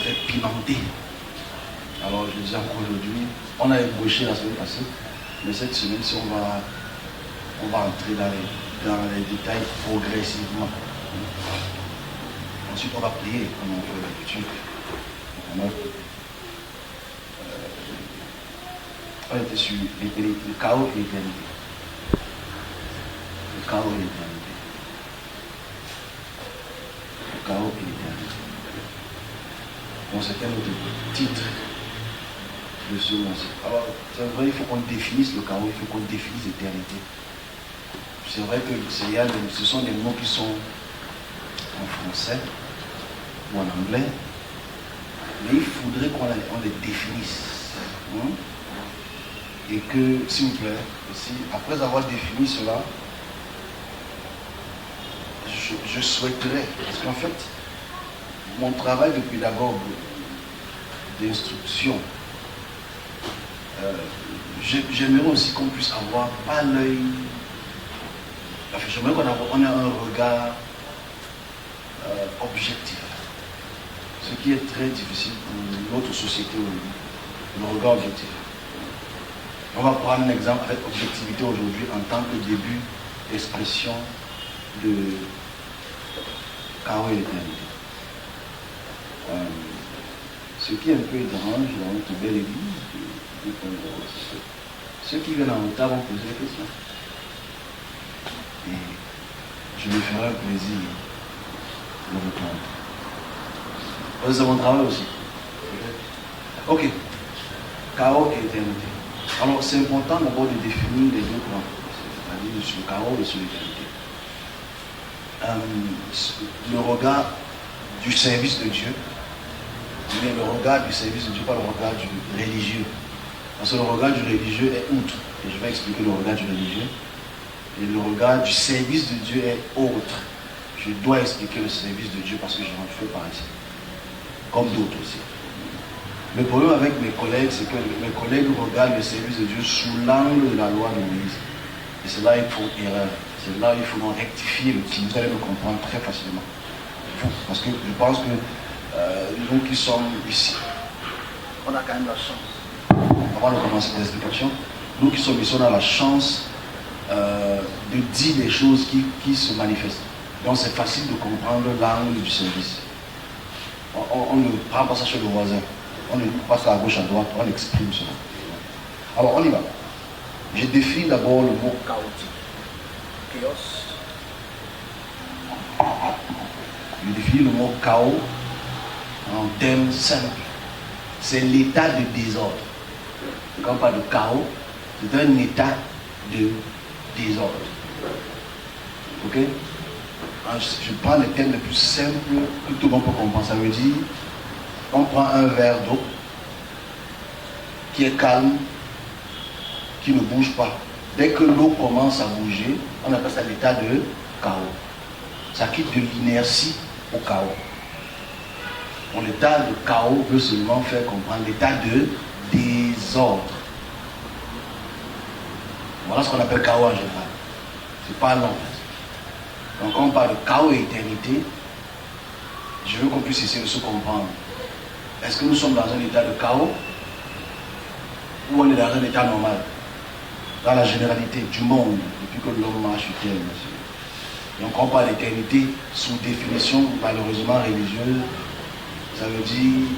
très pimenté. Alors je disais encore aujourd'hui, on a ébauché la semaine passée, mais cette semaine-ci on va entrer dans les détails progressivement. Ensuite on va prier comme on fait d'habitude. On était sur le chaos et l'éternité. Le chaos et l'éternité. Le chaos et l'éternité. Bon, c'était notre titre de ce mois-ci. Alors, c'est vrai, il faut qu'on définisse le chaos, il faut qu'on définisse l'éternité. C'est vrai que ce sont des mots qui sont en français ou en anglais, mais il faudrait qu'on les définisse. Et que, s'il vous plaît, après avoir défini cela, je souhaiterais, parce qu'en fait, mon travail de pédagogue d'instruction, j'aimerais aussi qu'on puisse avoir pas l'œil, enfin, j'aimerais qu'on ait un regard objectif, ce qui est très difficile pour notre société aujourd'hui, le regard objectif. On va prendre un exemple avec objectivité aujourd'hui en tant que début d'expression de chaos et l'éternité. Ce qui est un peu étrange dans notre belle église, ceux qui viennent en retard vont poser des questions. Et je me ferai un plaisir de répondre. C'est mon travail aussi. Ok. Chaos et éternité. Alors c'est important d'abord de définir les deux points, c'est-à-dire sur le chaos et sur l'éternité. Le regard du service de Dieu, mais le regard du service de Dieu, pas le regard du religieux. Parce que le regard du religieux est outre, et je vais expliquer le regard du religieux. Et le regard du service de Dieu est autre. Je dois expliquer le service de Dieu parce que j'en fais partie, comme d'autres aussi. Le problème avec mes collègues, c'est que mes collègues regardent le service de Dieu sous l'angle de la loi de Moïse. Et c'est là qu'ils font erreur. C'est là qu'il faut rectifier le tir. Vous allez me comprendre très facilement. Parce que je pense que nous qui sommes ici, on a quand même la chance. Avant de commencer les explications, nous qui sommes ici, on a la chance de dire les choses qui se manifestent. Donc c'est facile de comprendre l'angle du service. On ne prend pas ça chez le voisin. On ne passe à gauche, à droite, on exprime cela. Alors on y va. Je définis d'abord le mot chaotique. Chaos. Je définis le mot chaos en termes simples. C'est l'état de désordre. Quand on parle de chaos, c'est un état de désordre. Ok? Alors, je prends les termes les plus simples que tout le monde peut comprendre. Ça veut dire, on prend un verre d'eau qui est calme, qui ne bouge pas. Dès que l'eau commence à bouger, on appelle ça l'état de chaos. Ça quitte de l'inertie au chaos. Bon, l'état de chaos veut seulement faire comprendre l'état de désordre. Voilà ce qu'on appelle chaos en général. C'est pas long. Donc quand on parle de chaos et éternité, je veux qu'on puisse essayer de se comprendre. Est-ce que nous sommes dans un état de chaos ou on est dans un état normal? Dans la généralité du monde, depuis que l'homme marche sur terre. Donc on parle d'éternité sous définition malheureusement religieuse, ça veut dire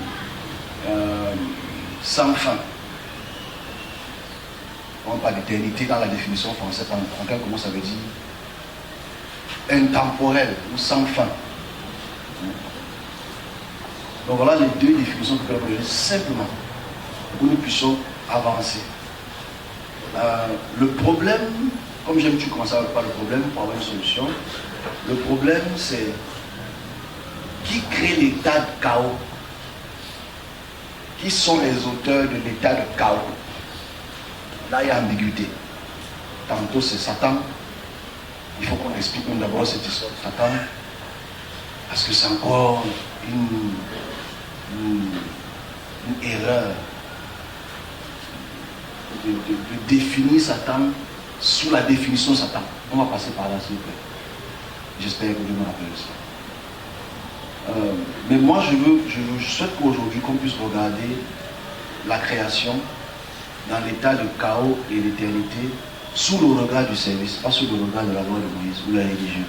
sans fin. On parle d'éternité dans la définition française, en quelque mot ça veut dire intemporel ou sans fin. Donc voilà les deux définitions que nous pouvons donner simplement pour que nous puissions avancer. Le problème, comme j'aime tu commencer par le problème pour avoir une solution, le problème c'est qui crée l'état de chaos? Qui sont les auteurs de l'état de chaos? Là il y a ambiguïté. Tantôt c'est Satan. Il faut qu'on explique d'abord cette histoire de Satan, parce que c'est encore une erreur de définir Satan sous la définition de Satan. On va passer par là s'il vous plaît. J'espère que vous me rappelez ça. Mais moi, je souhaite qu'aujourd'hui, qu'on puisse regarder la création dans l'état de chaos et d'éternité, sous le regard du service, pas sous le regard de la loi de Moïse ou la religion.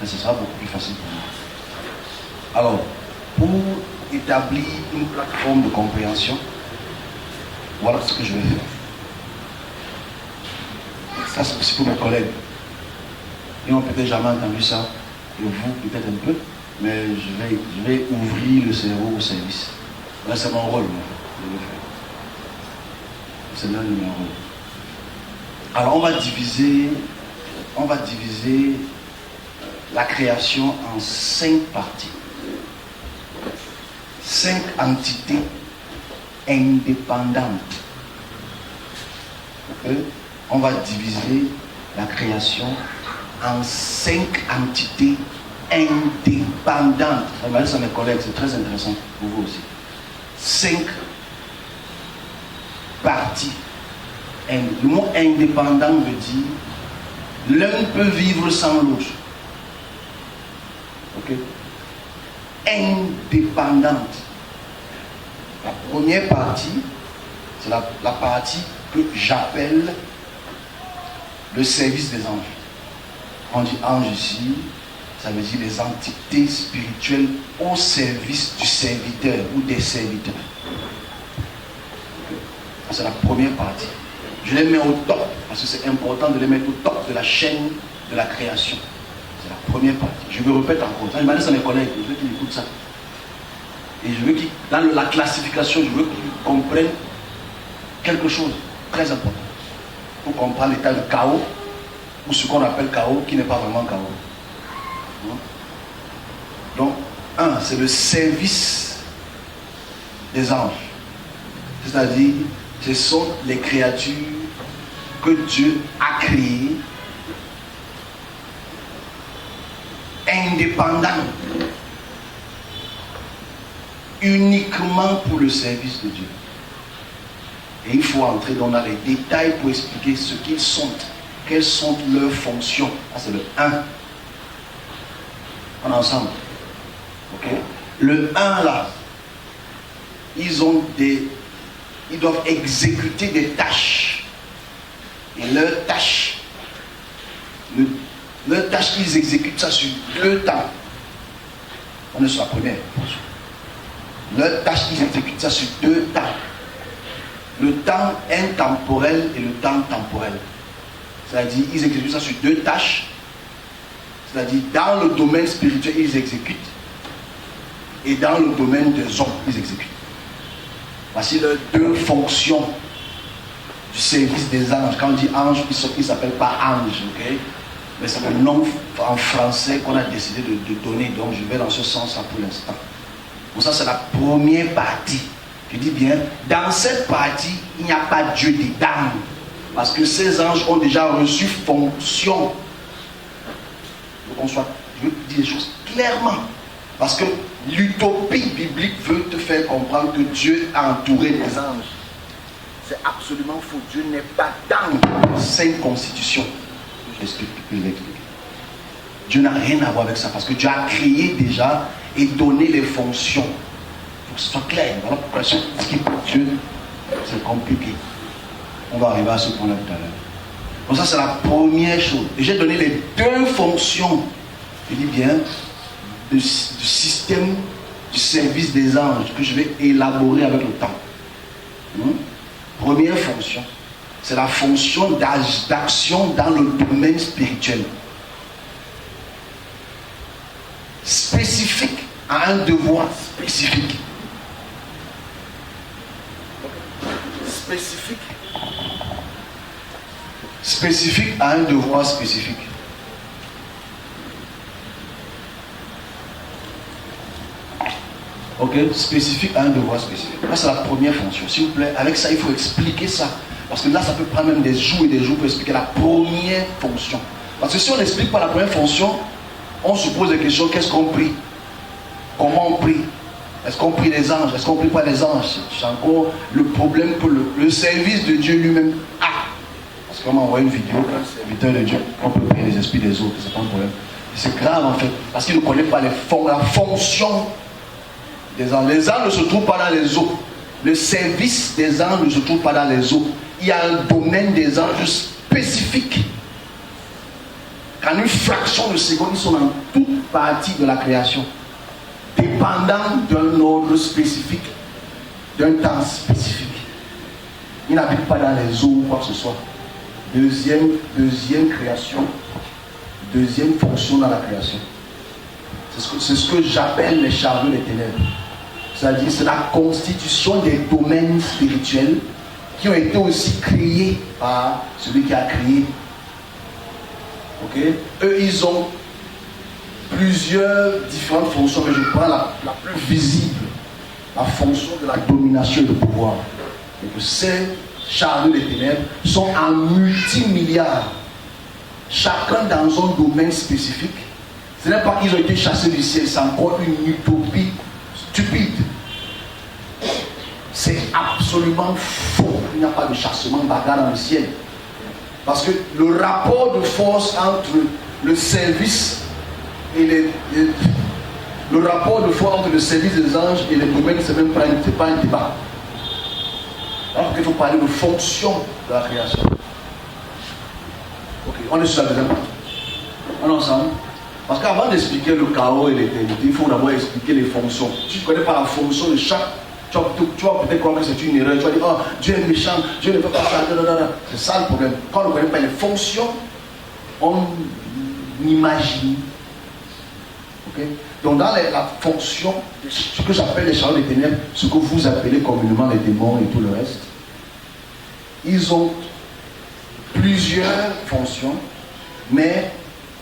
Mais ce sera beaucoup plus facile pour nous. Alors, pour établir une plateforme de compréhension, voilà ce que je vais faire. Ça, c'est aussi pour mes collègues. Ils n'ont peut-être jamais entendu ça, et vous, peut-être un peu, mais je vais ouvrir le cerveau au service. Là, c'est mon rôle, moi, de le faire. C'est l'un de mes rôles. Alors, on va diviser la création en 5 parties. 5 entités indépendantes. Okay? On va diviser la création en 5 entités indépendantes. Regardez ça, mes collègues, c'est très intéressant pour vous aussi. 5 parties. Le mot indépendant veut dire l'un peut vivre sans l'autre. Ok? Indépendante. La première partie, c'est la partie que j'appelle le service des anges. On dit ange ici, ça veut dire les entités spirituelles au service du serviteur ou des serviteurs. C'est la première partie. Je les mets au top, parce que c'est important de les mettre au top de la chaîne de la création. C'est la première partie. Je me répète encore. Je m'adresse à mes collègues, je veux qu'ils écoutent ça. Et je veux qu'ils, dans la classification, je veux qu'ils comprennent quelque chose de très important. Pour comprendre l'état de chaos, ou ce qu'on appelle chaos, qui n'est pas vraiment chaos. Donc, c'est le service des anges. C'est-à-dire, ce sont les créatures que Dieu a créées indépendantes, uniquement pour le service de Dieu. Et il faut entrer dans les détails pour expliquer ce qu'ils sont, quelles sont leurs fonctions. Ça, c'est le 1. On est ensemble. Ok? Le 1 là, ils doivent exécuter des tâches. Et leurs tâches, ils exécutent ça sur 2 temps. On est sur la première. Leurs tâches, ils exécutent ça sur 2 temps. Le temps intemporel et le temps temporel. C'est-à-dire, ils exécutent ça sur 2 tâches. C'est-à-dire, dans le domaine spirituel, ils exécutent. Et dans le domaine des hommes, ils exécutent. Voici les 2 fonctions du service des anges. Quand on dit ange, ils ne s'appellent pas ange, ok? Mais c'est le nom en français qu'on a décidé de donner. Donc je vais dans ce sens-là pour l'instant. Donc ça, c'est la première partie. Je dis bien, dans cette partie, il n'y a pas Dieu dedans. Parce que ces anges ont déjà reçu fonction. Je veux dire les choses clairement. Parce que l'utopie biblique veut te faire comprendre que Dieu a entouré les anges. C'est absolument faux. Dieu n'est pas dans 5 constitutions. Je vais l'expliquer. Dieu n'a rien à voir avec ça. Parce que Dieu a créé déjà et donné les fonctions. Il faut que ce soit clair. Voilà pourquoi ce qui est pour Dieu, c'est compliqué. On va arriver à ce point-là tout à l'heure. Donc ça, c'est la première chose. Et j'ai donné les 2 fonctions. Je dis bien, du système du service des anges que je vais élaborer avec le temps. Première fonction, c'est la fonction d'action dans le domaine spirituel. Spécifique, à un devoir spécifique. Spécifique à un devoir spécifique. Ok, spécifique à un devoir spécifique. Ça, c'est la première fonction. S'il vous plaît, avec ça, il faut expliquer ça. Parce que là, ça peut prendre même des jours et des jours pour expliquer la première fonction. Parce que si on n'explique pas la première fonction, on se pose des questions. Qu'est-ce qu'on prie? Comment on prie? Est-ce qu'on prie les anges? Est-ce qu'on prie pas les anges? C'est encore le problème que le service de Dieu lui-même a. Parce qu'on m'a envoyé une vidéo, un serviteur de Dieu, on peut prier les esprits des autres, c'est pas un problème. C'est grave en fait, parce qu'il ne connaît pas la fonction des anges. Les anges ne se trouvent pas dans les eaux. Le service des anges ne se trouve pas dans les eaux. Il y a un domaine des anges spécifique. En une fraction de seconde, ils sont dans toute partie de la création, dépendant d'un ordre spécifique, d'un temps spécifique. Ils n'habitent pas dans les eaux ou quoi que ce soit. Deuxième création, deuxième fonction dans la création. C'est ce que j'appelle les chariots des ténèbres. C'est-à-dire, c'est la constitution des domaines spirituels qui ont été aussi créés par celui qui a créé. Ok? Eux, ils ont plusieurs différentes fonctions, mais je prends la plus visible, la fonction de la domination et du pouvoir. Et que ces chariots des ténèbres sont en multimilliards, chacun dans un domaine spécifique. Ce n'est pas qu'ils ont été chassés du ciel, c'est encore une utopie stupide. C'est absolument faux. Il n'y a pas de chassement bagarre dans le ciel. Parce que le rapport de force entre le service et le rapport de force entre le service des anges et les domaines, c'est même pas un débat. Alors qu'il faut parler de fonction de la création. Ok, on est sur la deuxième partie. On est ensemble. Parce qu'avant d'expliquer le chaos et l'éternité, il faut d'abord expliquer les fonctions. Si tu ne connais pas la fonction de chaque, tu vas peut-être croire que c'est une erreur. Tu vas dire, oh, Dieu est méchant, Dieu ne peut pas ça. C'est ça le problème. Quand on ne connaît pas les fonctions, on imagine. Okay? Donc dans la fonction, ce que j'appelle les chariots des ténèbres, ce que vous appelez communément les démons et tout le reste, ils ont plusieurs fonctions, mais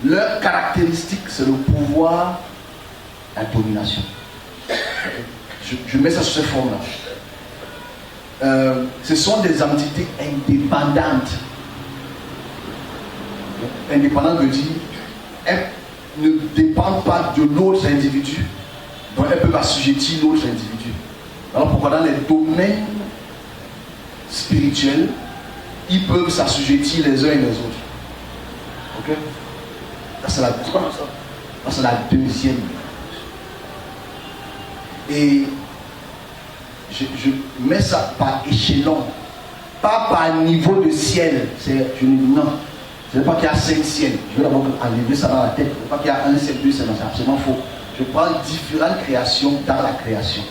leur caractéristique, c'est le pouvoir, la domination. Je mets ça sous cette forme-là. Ce sont des entités indépendantes. Indépendantes veut dire, elles ne dépendent pas de l'autre individu, donc elles peuvent assujettir l'autre individu. Alors pourquoi dans les domaines spirituels, ils peuvent s'assujettir les uns et les autres. Ok? C'est la deuxième. Et je mets ça par échelon, pas par niveau de ciel. Non, ce n'est pas qu'il y a 5 ciels. Je vais d'abord enlever ça dans la tête. Ce n'est pas qu'il y a un ciel, 2 ciels, c'est absolument faux. Je prends différentes créations dans la création.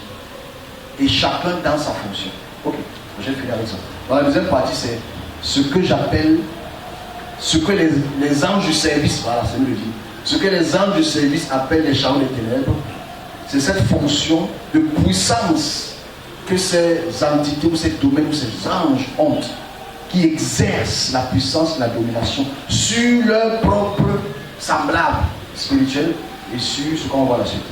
Et chacun dans sa fonction. Ok, je vais finir avec ça. Dans la deuxième partie, c'est ce que j'appelle, ce que les anges du service, voilà, c'est mieux de dire, ce que les anges du service appellent les chariots des ténèbres, c'est cette fonction de puissance que ces entités ou ces domaines ou ces anges ont, qui exercent la puissance, la domination sur leur propre semblable spirituel et sur ce qu'on voit la suite.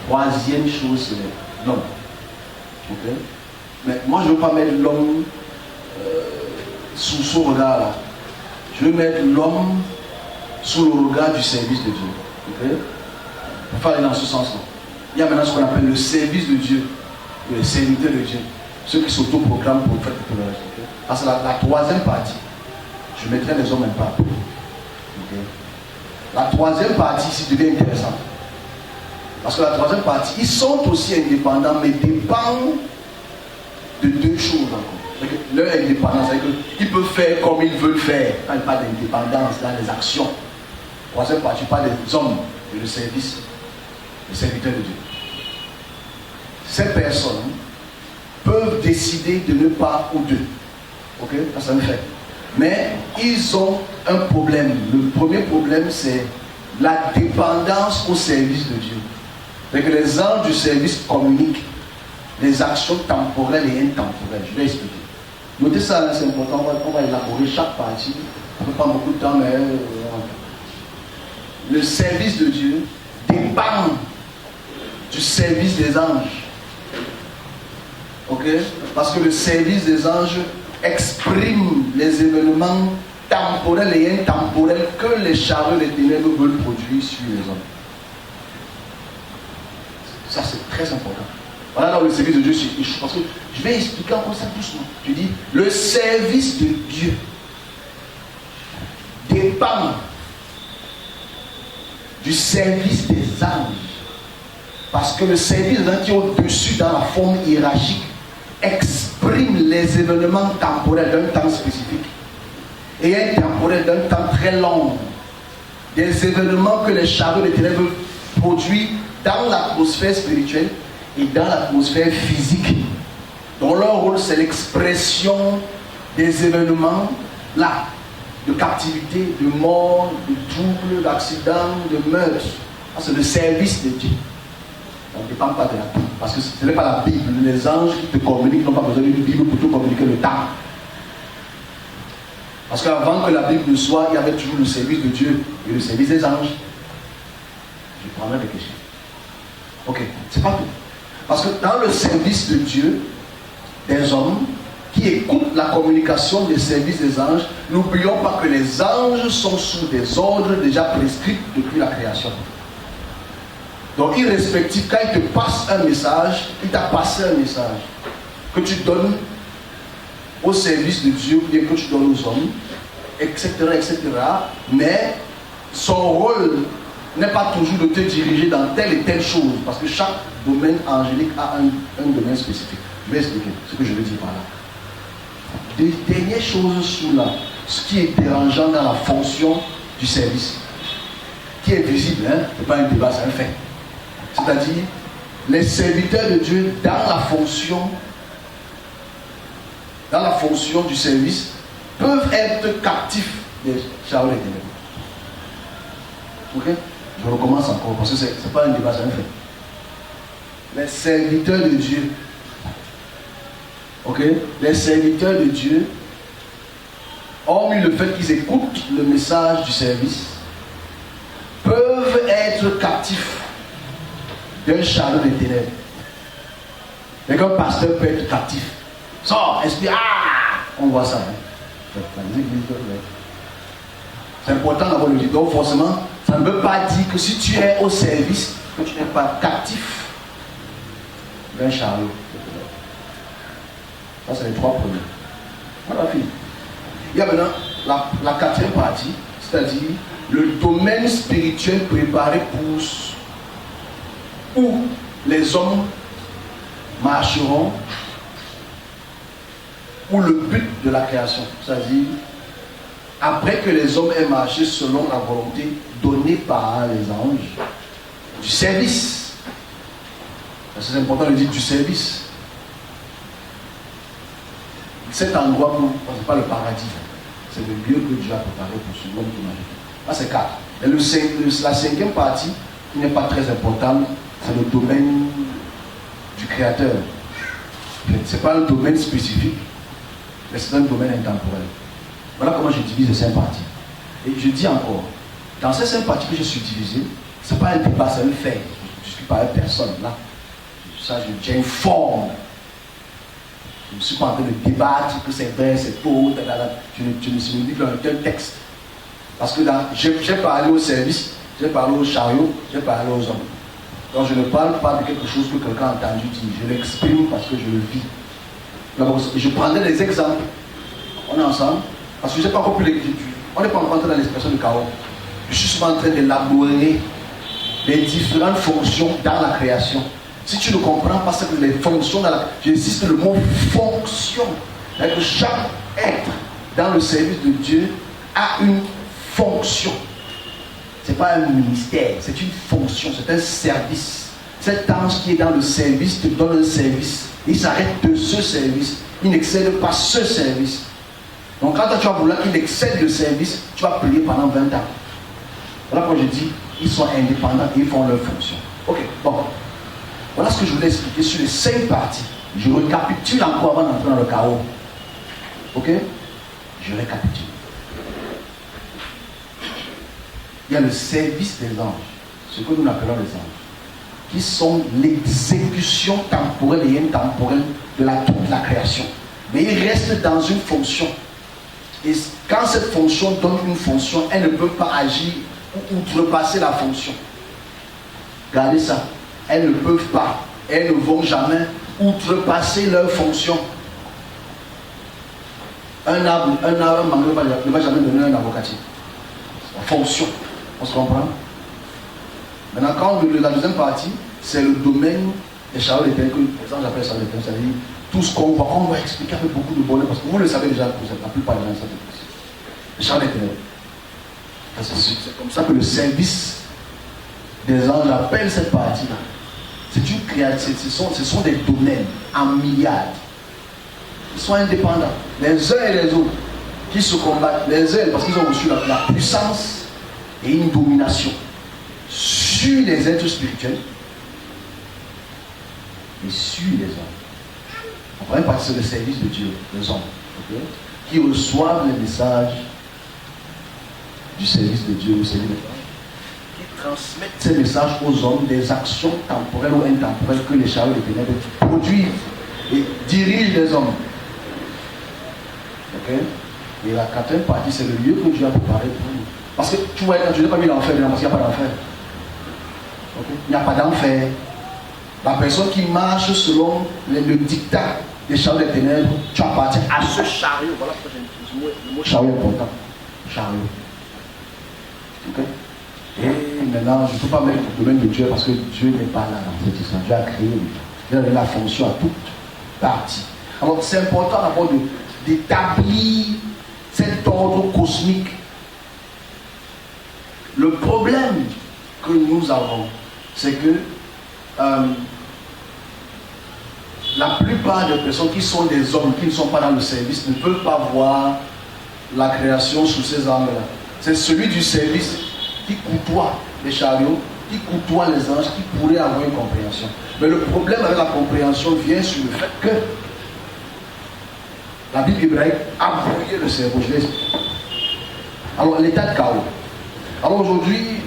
Troisième chose, c'est l'homme. Okay? Mais moi, je ne veux pas mettre l'homme sous ce regard-là. Je veux mettre l'homme sous le regard du service de Dieu. Okay? Il faut aller dans ce sens-là. Il y a maintenant ce qu'on appelle le service de Dieu, les serviteurs de Dieu, ceux qui s'autoproclament pour faire tout le reste. Okay? Parce que la troisième partie, je mettrai les hommes un pas. Okay? La troisième partie ici devient intéressante. Parce que la troisième partie, ils sont aussi indépendants, mais dépendent de deux choses encore. Leur indépendance, c'est-à-dire qu'ils peuvent faire comme ils veulent faire. Quand il parle d'indépendance dans les actions, la troisième partie parle des hommes et le service, les serviteurs de Dieu. Ces personnes peuvent décider de ne pas ou deux. Ok, ça me fait. Mais ils ont un problème. Le premier problème, c'est la dépendance au service de Dieu. C'est que les anges du service communiquent les actions temporelles et intemporelles. Je vais expliquer. Notez ça, c'est important. On va élaborer chaque partie. Ça ne prend pas beaucoup de temps, mais le service de Dieu dépend du service des anges. Ok? Parce que le service des anges exprime les événements temporels et intemporels que les chariots des ténèbres veulent produire sur les hommes. Ça, c'est très important. Voilà là où le service de Dieu se parce que je vais expliquer encore ça doucement. Je dis, le service de Dieu dépend du service des anges. Parce que le service des anges qui est au-dessus dans la forme hiérarchique exprime les événements temporels d'un temps spécifique et intemporel d'un temps très long. Des événements que les chariots des ténèbres produisent dans l'atmosphère spirituelle et dans l'atmosphère physique. Donc leur rôle, c'est l'expression des événements là, de captivité, de mort, de troubles, d'accidents, de meurtres. C'est le service de Dieu. On ne dépend pas de la Bible. Parce que ce n'est pas la Bible. Les anges qui te communiquent n'ont pas besoin d'une Bible pour te communiquer le temps. Parce qu'avant que la Bible ne soit, il y avait toujours le service de Dieu et le service des anges. Je prendrai des questions. Ok, c'est pas tout. Parce que dans le service de Dieu, des hommes qui écoutent la communication des services des anges, n'oublions pas que les anges sont sous des ordres déjà prescrits depuis la création. Donc, irrespectif, quand il te passe un message, il t'a passé un message que tu donnes au service de Dieu, ou bien que tu donnes aux hommes, etc., etc. Mais son rôle n'est pas toujours de te diriger dans telle et telle chose, parce que chaque domaine angélique a un domaine spécifique. Je vais expliquer ce que je veux dire par là. Des dernières choses sous là, ce qui est dérangeant dans la fonction du service, qui est visible, hein, ce n'est pas un débat, c'est un fait. C'est-à-dire, les serviteurs de Dieu dans la fonction du service peuvent être captifs des chariots des ténèbres. Ok? Je recommence encore parce que ce n'est pas un débat, c'est un fait. Les serviteurs de Dieu, ok? Les serviteurs de Dieu, hormis le fait qu'ils écoutent le message du service, peuvent être captifs d'un chariot des ténèbres. Mais qu'un pasteur peut être captif. Sors, esprit, on voit ça. Hein? C'est important d'avoir le dit. Donc forcément, ça ne veut pas dire que si tu es au service, que tu n'es pas captif d'un chariot. Ça, c'est les trois premiers. Voilà, fille. Il y a maintenant la quatrième partie, c'est-à-dire le domaine spirituel préparé pour où les hommes marcheront, ou le but de la création, c'est-à-dire après que les hommes aient marché selon la volonté donnée par les anges, du service. C'est important de dire du service. Cet endroit, ce n'est pas le paradis, c'est le lieu que Dieu a préparé pour ce monde qui marche. Là, c'est 4. Et la cinquième partie, qui n'est pas très importante, c'est le domaine du Créateur. Ce n'est pas un domaine spécifique, mais c'est un domaine intemporel. Voilà comment je divise les 5 parties. Et je dis encore, dans ces 5 parties que je suis divisé, ce n'est pas un débat, c'est un fait. Je ne suis pas une personne là. Ça, j'informe. Je ne suis pas en train de débattre que c'est vrai, c'est faux. Je ne me dis qu'un texte. Parce que j'ai parlé au service, j'ai parlé au chariot, j'ai parlé aux hommes. Donc je ne parle pas de quelque chose que quelqu'un a entendu dire. Je l'exprime parce que je le vis. Donc, je prendrai des exemples. On est ensemble. Parce que je n'ai pas encore pu l'écriture. On n'est pas encore entré dans l'expression de chaos. Je suis souvent en train d'élaborer les différentes fonctions dans la création. Si tu ne comprends pas ce que les fonctions dans la création, j'insiste le mot fonction. C'est-à-dire que chaque être dans le service de Dieu a une fonction. Ce n'est pas un ministère, c'est une fonction, c'est un service. Cet ange qui est dans le service te donne un service. Il s'arrête de ce service. Il n'excède pas ce service. Donc quand tu vas vouloir qu'il excède le service, tu vas prier pendant 20 ans. Voilà pourquoi je dis, ils sont indépendants et ils font leur fonction. Ok, bon. Voilà ce que je voulais expliquer sur les 5 parties. Je récapitule encore avant d'entrer dans le chaos. Ok? Je récapitule. Il y a le service des anges, ce que nous appelons les anges, qui sont l'exécution temporelle et intemporelle de toute la création. Mais ils restent dans une fonction. Et quand cette fonction donne une fonction, elles ne peuvent pas agir ou outrepasser la fonction. Regardez ça. Elles ne peuvent pas, elles ne vont jamais outrepasser leur fonction. Un arbre ne va jamais donner un avocatier. La fonction. On se comprend? Maintenant, quand la deuxième partie, c'est le domaine des chariots d'éternel, que les anges appellent chariots d'éternel, c'est-à-dire tout ce qu'on va expliquer avec beaucoup de bonheur, parce que vous le savez déjà, la plupart des gens savent. Les chariots d'éternel. C'est comme ça que le service des anges appelle cette partie-là. C'est une création, ce sont des domaines en milliards. Ils sont indépendants, les uns et les autres, qui se combattent, les uns parce qu'ils ont reçu la puissance et une domination sur les êtres spirituels et sur les hommes. La première partie, c'est le service de Dieu, les hommes, okay, qui reçoivent les messages du service de Dieu, qui transmettent ces messages aux hommes, des actions temporelles ou intemporelles que les chariots des ténèbres produisent et dirigent les hommes. Okay? Et la quatrième partie, c'est le lieu que Dieu a préparé pour nous. Parce que tu vois, quand je n'ai pas mis l'enfer, parce qu'il n'y a pas d'enfer. Okay? Il n'y a pas d'enfer. La personne qui marche selon le dictat des chariots des ténèbres, tu appartiens à ce chariot. Voilà pourquoi j'ai le mot chariot important. Chariot. Okay? Et maintenant, je ne peux pas mettre le domaine de Dieu parce que Dieu n'est pas là dans cette histoire. Dieu a créé, il a donné la fonction à toute partie. Alors c'est important d'abord d'établir cet ordre cosmique. Le problème que nous avons, c'est que la plupart des personnes qui sont des hommes, qui ne sont pas dans le service, ne peuvent pas voir la création sous ces angles-là. C'est celui du service qui côtoie les chariots, qui côtoie les anges, qui pourrait avoir une compréhension. Mais le problème avec la compréhension vient sur le fait que la Bible hébraïque a brouillé le cerveau. Alors l'état de chaos. Alors aujourd'hui,